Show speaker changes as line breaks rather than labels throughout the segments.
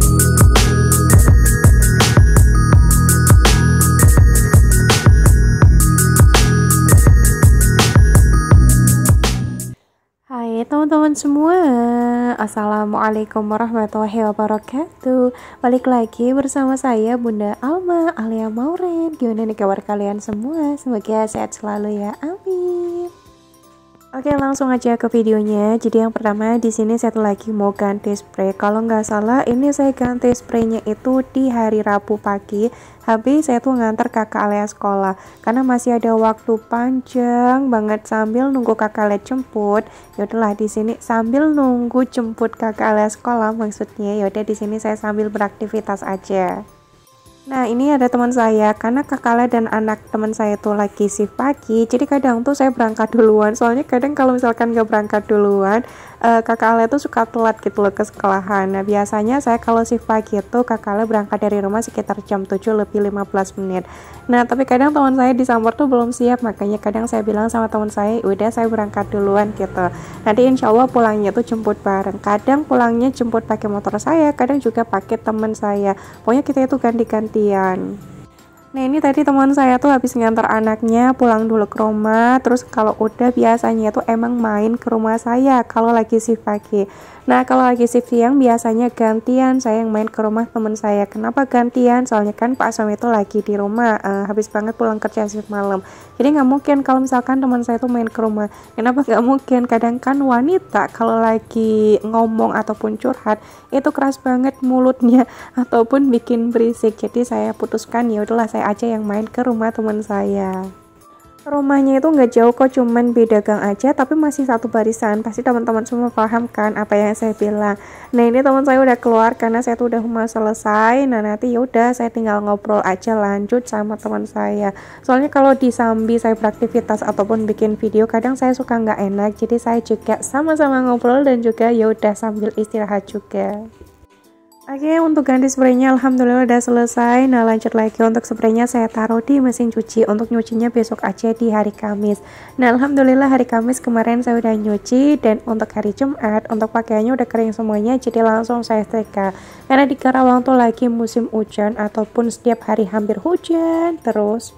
Hai teman-teman semua, Assalamualaikum warahmatullahi wabarakatuh. Balik lagi bersama saya Bunda Alma Alia Mauren. Gimana nih kabar kalian semua? Semoga sehat selalu ya, amin. Oke, langsung aja ke videonya. Jadi yang pertama di sini saya lagi mau ganti spray. Kalau nggak salah ini saya ganti spraynya itu di hari Rabu pagi. Habis saya tuh nganter kakak Alia sekolah. Karena masih ada waktu panjang banget sambil nunggu kakak Alia jemput. Yaudahlah di sini sambil nunggu jemput kakak Alia sekolah maksudnya. Yaudah di sini saya sambil beraktivitas aja. Nah ini ada teman saya, karena kakaknya dan anak teman saya tuh lagi shift pagi, jadi kadang tuh saya berangkat duluan. Soalnya kadang kalau misalkan nggak berangkat duluan, kakaknya tuh suka telat gitu loh ke sekolahan. Nah biasanya saya kalau shift pagi itu kakaknya berangkat dari rumah sekitar jam 7 lebih 15 menit. Nah tapi kadang teman saya di Samar tuh belum siap, makanya kadang saya bilang sama teman saya, udah saya berangkat duluan gitu. Nanti insya Allah pulangnya tuh jemput bareng. Kadang pulangnya jemput pakai motor saya, kadang juga pakai teman saya. Pokoknya kita itu ganti-gantian. Nah ini tadi teman saya tuh habis ngantar anaknya pulang dulu ke rumah. Terus kalau udah biasanya tuh emang main ke rumah saya kalau lagi shift pagi. Nah kalau lagi shift siang biasanya gantian saya yang main ke rumah teman saya. Kenapa gantian? Soalnya kan Pak Asam itu lagi di rumah, habis banget pulang kerja shift malam. Jadi nggak mungkin kalau misalkan teman saya tuh main ke rumah. Kenapa nggak mungkin? Kadang kan wanita kalau lagi ngomong ataupun curhat itu keras banget mulutnya ataupun bikin berisik. Jadi saya putuskan ya udahlah saya aja yang main ke rumah teman saya. Rumahnya itu nggak jauh kok, cuman beda gang aja, tapi masih satu barisan. Pasti teman-teman semua paham kan apa yang saya bilang. Nah ini teman saya udah keluar karena saya tuh udah mau selesai. Nah nanti yaudah saya tinggal ngobrol aja lanjut sama teman saya. Soalnya kalau di sambil saya beraktivitas ataupun bikin video kadang saya suka nggak enak. Jadi saya juga sama-sama ngobrol dan juga yaudah sambil istirahat juga. Oke, untuk ganti spraynya alhamdulillah udah selesai. Nah lanjut lagi, untuk spraynya saya taruh di mesin cuci. Untuk nyucinya besok aja di hari Kamis. Nah alhamdulillah hari Kamis kemarin saya udah nyuci. Dan untuk hari Jumat untuk pakaiannya udah kering semuanya, jadi langsung saya setrika. Karena di Karawang tuh lagi musim hujan ataupun setiap hari hampir hujan terus.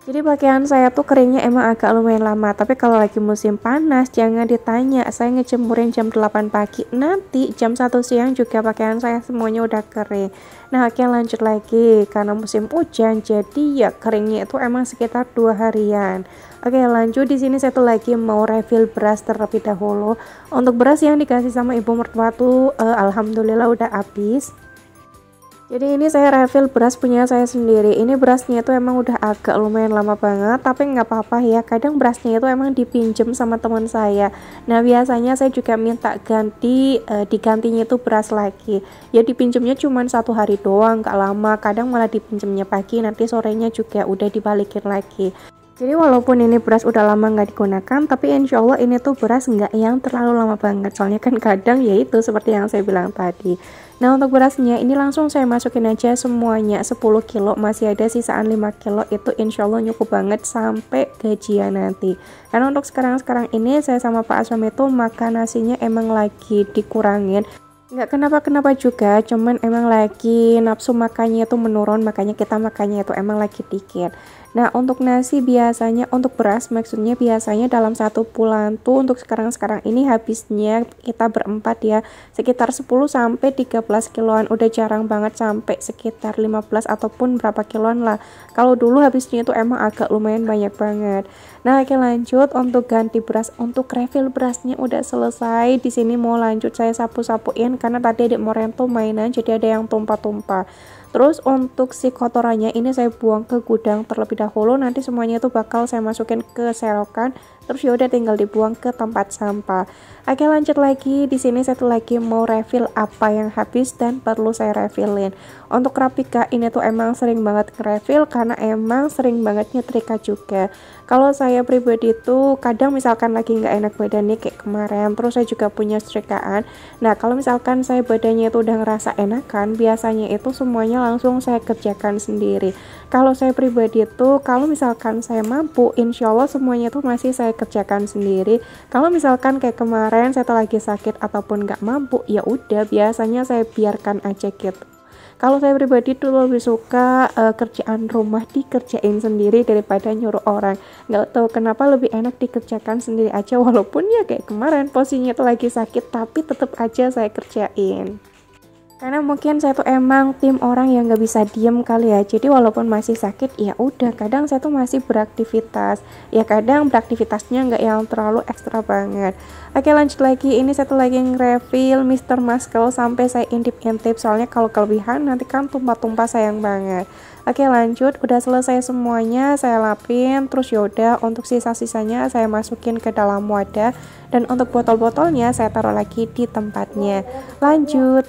Jadi pakaian saya tuh keringnya emang agak lumayan lama. Tapi kalau lagi musim panas jangan ditanya, saya ngejemurin jam 8 pagi, nanti jam 1 siang juga pakaian saya semuanya udah kering. Nah oke lanjut lagi, karena musim hujan jadi ya keringnya itu emang sekitar 2 harian. Oke lanjut, di sini saya tuh lagi mau refill beras terlebih dahulu. Untuk beras yang dikasih sama ibu mertua tuh alhamdulillah udah habis. Jadi ini saya refill beras punya saya sendiri. Ini berasnya itu emang udah agak lumayan lama banget, tapi nggak apa-apa ya. Kadang berasnya itu emang dipinjem sama teman saya. Nah biasanya saya juga minta ganti, digantinya itu beras lagi. Ya dipinjemnya cuma 1 hari doang, nggak lama. Kadang malah dipinjemnya pagi, nanti sorenya juga udah dibalikin lagi. Jadi walaupun ini beras udah lama nggak digunakan, tapi insya Allah ini tuh beras nggak yang terlalu lama banget. Soalnya kan kadang ya itu seperti yang saya bilang tadi. Nah untuk berasnya ini langsung saya masukin aja semuanya 10 kilo, masih ada sisaan 5 kilo, itu insya Allah cukup banget sampai gajian nanti. Karena untuk sekarang ini saya sama Pak Asam itu makan nasinya emang lagi dikurangin. Nggak kenapa-kenapa juga, cuman emang lagi nafsu makannya itu menurun, makanya kita makannya itu emang lagi dikit. Nah untuk nasi biasanya, untuk beras maksudnya biasanya dalam 1 bulan tuh untuk sekarang ini habisnya kita berempat ya sekitar 10-13 kiloan, udah jarang banget sampai sekitar 15 ataupun berapa kiloan lah. Kalau dulu habisnya itu emang agak lumayan banyak banget. Nah oke lanjut, untuk ganti beras, untuk refill berasnya udah selesai. Di sini mau lanjut saya sapu-sapuin karena tadi adik Moren tuh mainan jadi ada yang tumpah-tumpah. Terus untuk si kotorannya ini saya buang ke gudang terlebih dahulu, nanti semuanya itu bakal saya masukin ke selokan. Terus yaudah tinggal dibuang ke tempat sampah. Oke lanjut lagi, di sini saya tuh lagi mau refill apa yang habis dan perlu saya refillin. Untuk Rapika ini tuh emang sering banget nge-refill karena emang sering banget nyetrika juga. Kalau saya pribadi tuh kadang misalkan lagi nggak enak badan nih kayak kemarin, terus saya juga punya setrikaan. Nah kalau misalkan saya badannya itu udah ngerasa enakan, biasanya itu semuanya langsung saya kerjakan sendiri. Kalau saya pribadi tuh kalau misalkan saya mampu, insya Allah semuanya tuh masih saya saya kerjakan sendiri. Kalau misalkan kayak kemarin saya tuh lagi sakit ataupun nggak mampu, ya udah biasanya saya biarkan aja gitu. Kalau saya pribadi tuh lebih suka kerjaan rumah dikerjain sendiri daripada nyuruh orang. Nggak tahu kenapa lebih enak dikerjakan sendiri aja, walaupun ya kayak kemarin posisinya tuh lagi sakit, tapi tetap aja saya kerjain. Karena mungkin saya tuh emang tim orang yang nggak bisa diem kali ya. Jadi walaupun masih sakit, ya udah kadang saya tuh masih beraktivitas. Ya kadang beraktivitasnya nggak yang terlalu ekstra banget. Oke, lanjut lagi. Ini saya tuh lagi nge-refill Mr. Muscle sampai saya intip-intip. Soalnya kalau kelebihan nanti kan tumpah-tumpah sayang banget. Oke, lanjut. Udah selesai semuanya, saya lapin. Terus yaudah untuk sisa-sisanya saya masukin ke dalam wadah. Dan untuk botol-botolnya saya taruh lagi di tempatnya. Lanjut.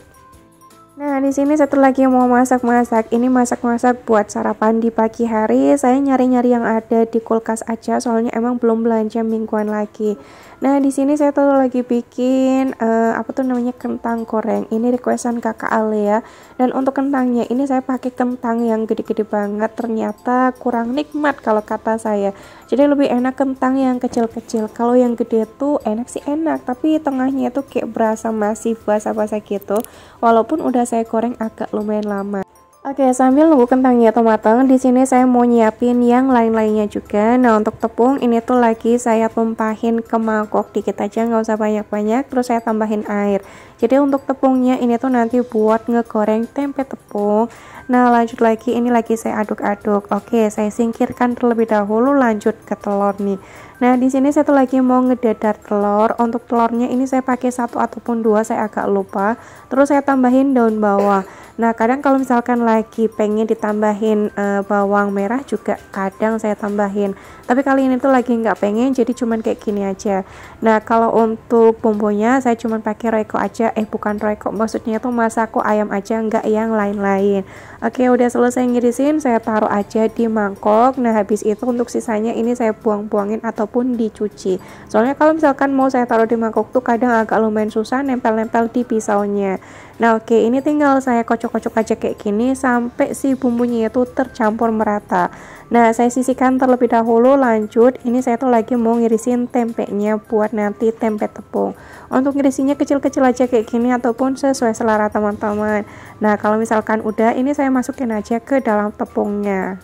Nah, di sini satu lagi mau masak-masak. Ini masak-masak buat sarapan di pagi hari. Saya nyari-nyari yang ada di kulkas aja, soalnya emang belum belanja mingguan lagi. Nah, di sini saya tuh lagi bikin apa tuh namanya, kentang goreng. Ini requestan kakak Alea. Dan untuk kentangnya ini saya pakai kentang yang gede-gede banget. Ternyata kurang nikmat kalau kata saya. Jadi lebih enak kentang yang kecil-kecil. Kalau yang gede tuh enak sih enak, tapi tengahnya tuh kayak berasa masih basah-basah gitu. Walaupun udah saya goreng agak lumayan lama. Oke, sambil nunggu kentangnya tuh matang, di sini saya mau nyiapin yang lain-lainnya juga. Nah, untuk tepung ini tuh lagi saya tumpahin ke mangkok dikit aja, nggak usah banyak-banyak. Terus saya tambahin air. Jadi untuk tepungnya ini tuh nanti buat ngegoreng tempe tepung. Nah, lanjut lagi, ini lagi saya aduk-aduk. Oke, saya singkirkan terlebih dahulu, lanjut ke telur nih. Nah, di sini saya tuh lagi mau ngedadar telur. Untuk telurnya ini saya pakai 1 ataupun 2, saya agak lupa. Terus saya tambahin daun bawang. Nah, kadang kalau misalkan lagi pengen ditambahin bawang merah juga kadang saya tambahin. Tapi kali ini tuh lagi nggak pengen, jadi cuman kayak gini aja. Nah, kalau untuk bumbunya saya cuman pakai Royco aja. Bukan Royco, maksudnya tuh Masako ayam aja, nggak yang lain-lain. Oke, udah selesai ngirisin, saya taruh aja di mangkok. Nah, habis itu untuk sisanya ini saya buang-buangin ataupun dicuci. Soalnya kalau misalkan mau saya taruh di mangkok tuh kadang agak lumayan susah nempel-nempel di pisaunya. Nah, oke, ini tinggal saya kocok-kocok aja kayak gini sampai si bumbunya itu tercampur merata. Nah, saya sisihkan terlebih dahulu. Lanjut, ini saya tuh lagi mau ngirisin tempenya buat nanti tempe tepung. Untuk ngirisinya kecil-kecil aja kayak gini ataupun sesuai selera teman-teman. Nah, kalau misalkan udah, ini saya masukin aja ke dalam tepungnya.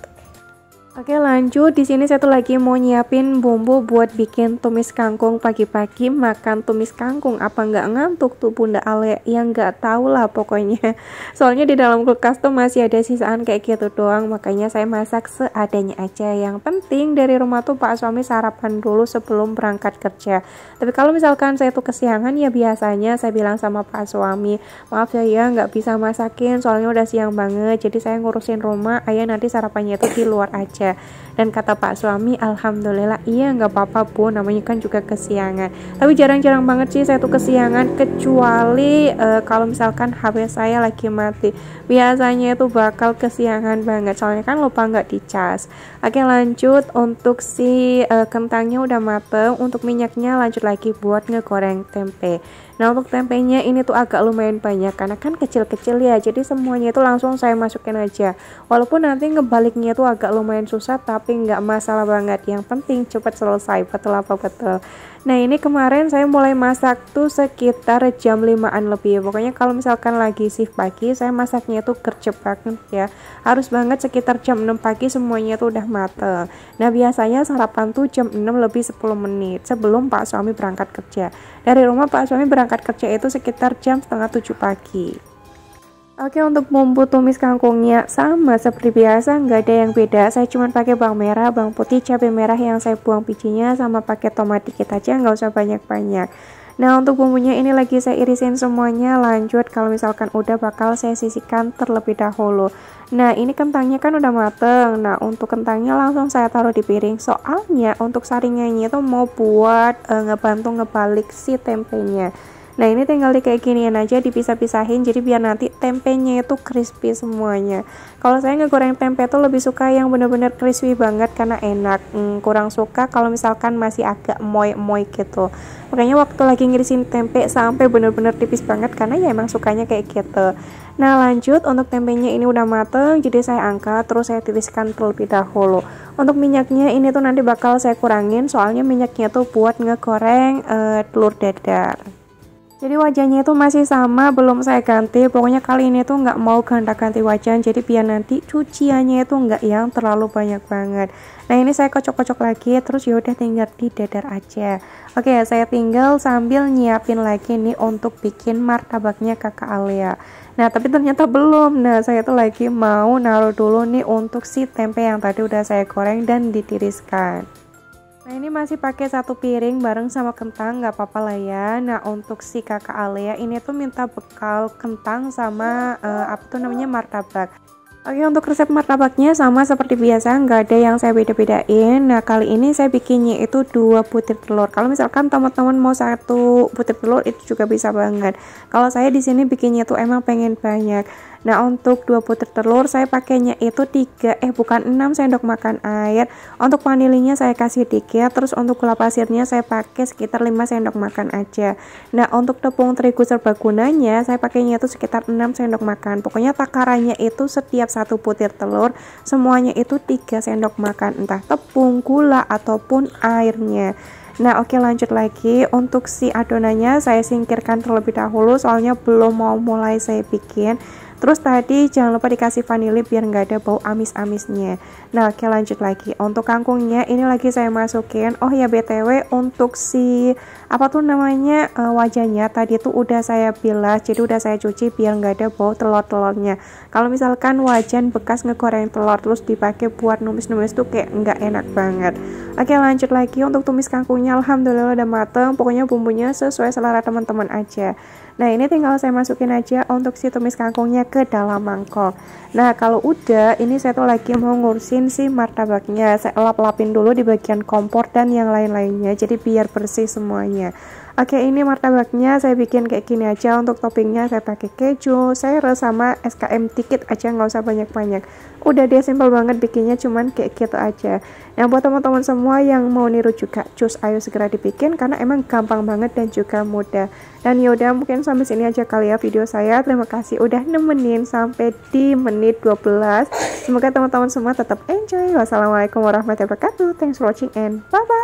Oke, lanjut. Di sini saya tuh lagi mau nyiapin bumbu buat bikin tumis kangkung. Pagi-pagi makan tumis kangkung apa nggak ngantuk tuh Bunda Ale? Yang nggak tahu lah pokoknya. Soalnya di dalam kulkas tuh masih ada sisaan kayak gitu doang, makanya saya masak seadanya aja. Yang penting dari rumah tuh Pak suami sarapan dulu sebelum berangkat kerja. Tapi kalau misalkan saya tuh kesiangan, ya biasanya saya bilang sama Pak suami, maaf ya nggak bisa masakin soalnya udah siang banget, jadi saya ngurusin rumah, ayah nanti sarapannya itu di luar aja. Dan kata Pak suami, alhamdulillah, iya nggak apa-apa Bu, namanya kan juga kesiangan. Tapi jarang-jarang banget sih saya tuh kesiangan, kecuali kalau misalkan HP saya lagi mati, biasanya itu bakal kesiangan banget, soalnya kan lupa nggak dicas. Oke, lanjut. Untuk si kentangnya udah mateng, untuk minyaknya lanjut lagi buat ngegoreng tempe. Nah, untuk tempenya ini tuh agak lumayan banyak karena kan kecil-kecil ya, jadi semuanya itu langsung saya masukin aja. Walaupun nanti ngebaliknya tuh agak lumayan susah, tapi nggak masalah banget. Yang penting cepat selesai, betul apa betul. Nah, ini kemarin saya mulai masak tuh sekitar jam 5-an lebih. Pokoknya kalau misalkan lagi shift pagi, saya masaknya tuh gercep banget ya. Harus banget sekitar jam 6 pagi semuanya tuh udah mateng. Nah, biasanya sarapan tuh jam 6 lebih 10 menit sebelum Pak suami berangkat kerja. Dari rumah Pak suami berangkat kerja itu sekitar jam setengah 7 pagi. Oke, untuk bumbu tumis kangkungnya sama seperti biasa, nggak ada yang beda. Saya cuma pakai bawang merah, bawang putih, cabai merah yang saya buang bijinya, sama pakai tomat dikit aja, nggak usah banyak-banyak. Nah, untuk bumbunya ini lagi saya irisin semuanya. Lanjut, kalau misalkan udah bakal saya sisihkan terlebih dahulu. Nah, ini kentangnya kan udah mateng. Nah, untuk kentangnya langsung saya taruh di piring. Soalnya untuk saringannya itu mau buat ngebantu ngebalik si tempenya. Nah, ini tinggal di kayak ginian aja, dipisah-pisahin jadi biar nanti tempenya itu crispy semuanya. Kalau saya ngegoreng tempe tuh lebih suka yang bener-bener crispy banget karena enak. Kurang suka kalau misalkan masih agak moy-moy gitu. Makanya waktu lagi ngirisin tempe sampai bener-bener tipis banget karena ya emang sukanya kayak gitu. Nah lanjut, untuk tempenya ini udah mateng, jadi saya angkat terus saya tiriskan terlebih dahulu. Untuk minyaknya ini tuh nanti bakal saya kurangin, soalnya minyaknya tuh buat ngegoreng telur dadar. Jadi wajannya itu masih sama, belum saya ganti. Pokoknya kali ini tuh nggak mau gonta-ganti wajan, jadi biar nanti cuciannya itu nggak yang terlalu banyak banget. Nah ini saya kocok-kocok lagi, terus yaudah tinggal di dadar aja. Oke, saya tinggal sambil nyiapin lagi nih untuk bikin martabaknya kakak Alia. Nah tapi ternyata belum. Nah saya tuh lagi mau naruh dulu nih untuk si tempe yang tadi udah saya goreng dan ditiriskan. Nah ini masih pakai satu piring bareng sama kentang, nggak apa-apa lah ya. Nah untuk si kakak Alia ini tuh minta bekal kentang sama apa tuh namanya martabak. Oke, untuk resep martabaknya sama seperti biasa, nggak ada yang saya beda-bedain. Nah kali ini saya bikinnya itu 2 butir telur. Kalau misalkan teman-teman mau 1 butir telur itu juga bisa banget. Kalau saya di sini bikinnya tuh emang pengen banyak. Nah untuk 2 butir telur saya pakainya itu 6 sendok makan air. Untuk vanilinya saya kasih dikit, terus untuk gula pasirnya saya pakai sekitar 5 sendok makan aja. Nah untuk tepung terigu serbagunanya saya pakainya itu sekitar 6 sendok makan. Pokoknya takarannya itu setiap 1 butir telur semuanya itu 3 sendok makan, entah tepung, gula ataupun airnya. Nah oke, lanjut lagi. Untuk si adonannya saya singkirkan terlebih dahulu, soalnya belum mau mulai saya bikin. Terus tadi jangan lupa dikasih vanili biar nggak ada bau amis-amisnya. Nah oke, lanjut lagi. Untuk kangkungnya ini lagi saya masukin. Oh ya BTW, untuk si apa tuh namanya wajannya tadi tuh udah saya bilas, jadi udah saya cuci biar nggak ada bau telur-telurnya. Kalau misalkan wajan bekas ngegoreng telur terus dipakai buat numis-numis tuh kayak nggak enak banget. Oke, lanjut lagi. Untuk tumis kangkungnya alhamdulillah udah mateng. Pokoknya bumbunya sesuai selera teman-teman aja. Nah ini tinggal saya masukin aja untuk si tumis kangkungnya ke dalam mangkok. Nah kalau udah, ini saya tuh lagi mau ngurusin si martabaknya. Saya lap-lapin dulu di bagian kompor dan yang lain-lainnya, jadi biar bersih semuanya. Oke, ini martabaknya saya bikin kayak gini aja. Untuk toppingnya saya pakai keju, sayur sama SKM dikit aja, nggak usah banyak-banyak. Udah deh, simpel banget bikinnya, cuman kayak gitu aja. Nah buat teman-teman semua yang mau niru juga, cus ayo segera dibikin karena emang gampang banget dan juga mudah. Dan yaudah, mungkin sampai sini aja kali ya video saya. Terima kasih udah nemenin sampai di menit 12. Semoga teman-teman semua tetap enjoy. Wassalamualaikum warahmatullahi wabarakatuh. Thanks for watching and bye bye.